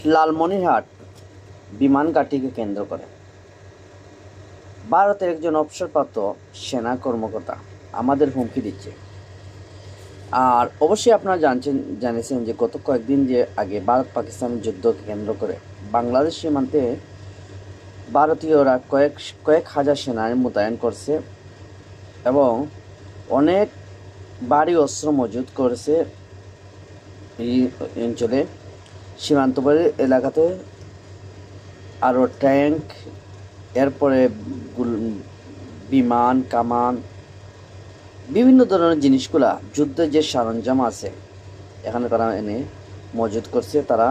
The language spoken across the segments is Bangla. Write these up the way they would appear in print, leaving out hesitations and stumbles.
লালমনিরহাট বিমান ঘাঁটিকে কেন্দ্র করে ভারতের একজন অবসরপ্রাপ্ত সেনা কর্মকর্তা আমাদের হুমকি দিচ্ছে। আর অবশ্যই আপনারা জেনেছেন যে গত কয়েকদিন যে আগে ভারত পাকিস্তানের যুদ্ধকে কেন্দ্র করে বাংলাদেশ সীমান্তে ভারতীয়রা কয়েক কয়েক হাজার সেনা মোতায়েন করছে এবং অনেক ভারী অস্ত্র মজুত করেছে এই অঞ্চলে, সীমান্তবর্তী এলাকাতে। আরও ট্যাঙ্ক, এরপরে বিমান, কামান, বিভিন্ন ধরনের জিনিসগুলা যুদ্ধের যে সরঞ্জাম আছে এখানে তারা এনে মজুত করছে। তারা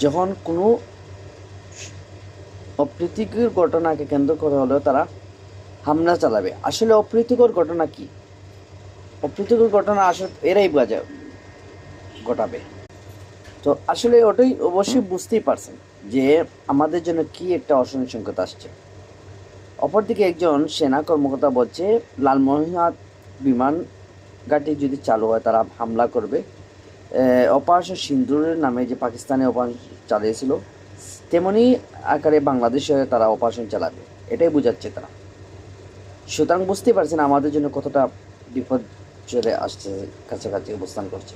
যখন কোনো অপ্রীতিকর ঘটনাকে কেন্দ্র করে হলেও তারা হামলা চালাবে। আসলে অপ্রীতিকর ঘটনা কি? অপ্রীতিকর ঘটনা আসলে এরাই ঘটাবে। তো আসলে ওটাই অবশ্যই বুঝতেই পারছেন যে আমাদের জন্য কি একটা অশনি সংকেত আসছে। অপরদিকে একজন সেনা কর্মকর্তা বলছে লালমনিরহাট বিমান ঘাঁটি যদি চালু হয় তারা হামলা করবে। অপারেশন সিন্দুরের নামে যে পাকিস্তানে অপারেশন চালিয়েছিল তেমনি আকারে বাংলাদেশে তারা অপারেশন চালাবে, এটাই বোঝাচ্ছে তারা। সুতরাং বুঝতেই পারছেন আমাদের জন্য কতটা বিপদ চলে আসছে, কাছাকাছি অবস্থান করছে।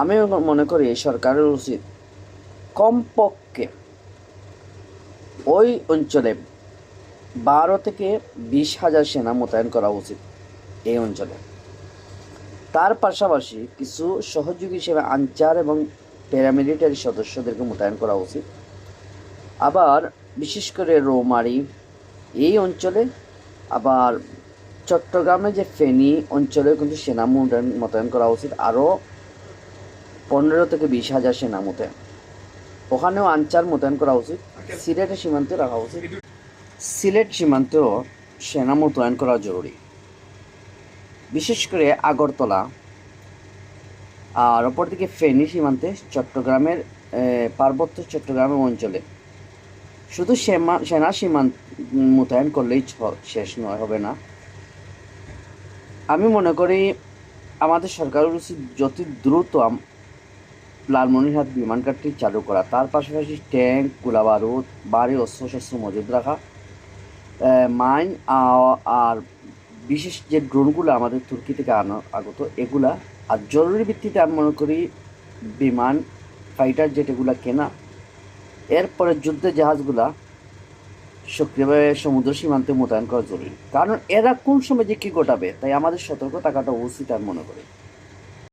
আমি মনে করি সরকারের উচিত কমপক্ষে ওই অঞ্চলে 12 থেকে 20,000 সেনা মোতায়েন করা উচিত এই অঞ্চলে। তার পাশাপাশি কিছু সহযোগী হিসেবে আনসার এবং প্যারামিলিটারি সদস্যদেরকে মোতায়েন করা উচিত। আবার বিশেষ করে রৌমারী এই অঞ্চলে, আবার চট্টগ্রামে যে ফেনী অঞ্চলে কিন্তু সেনা মোতায়েন করা উচিত। আরও 15 থেকে 20,000 সেনা মোতায়েন, ওখানেও আনসার মোতায়েন করা উচিত। সিলেটের সীমান্তে রাখা উচিত, সিলেট সীমান্তেও সেনা মোতায়েন করা জরুরি, বিশেষ করে আগরতলা। আর অপরদিকে ফেনী সীমান্তে চট্টগ্রামের পার্বত্য চট্টগ্রামের অঞ্চলে শুধু সেনা সীমান্ত মোতায়েন করলেই শেষ হবে না। আমি মনে করি আমাদের সরকারের উচিত যত দ্রুত লালমনিরহাট বিমান ঘাঁটি চালু করা, তার পাশাপাশি ট্যাঙ্ক, গোলাবারুদ, ভারী অস্ত্রশস্ত্র মজুদ রাখা, মাইন আর বিশেষ যে ড্রোনগুলো আমাদের তুর্কি থেকে আগত এগুলা। আর জরুরি ভিত্তিতে আমি মনে করি বিমান, ফাইটার জেট এগুলা কেনা, এরপরে যুদ্ধের জাহাজগুলা সক্রিয়ভাবে সমুদ্র সীমান্তে মোতায়েন করা জরুরি। কারণ এরা কোন সময় যে কী ঘটাবে তাই আমাদের সতর্ক থাকাটা উচিত আমি মনে করি।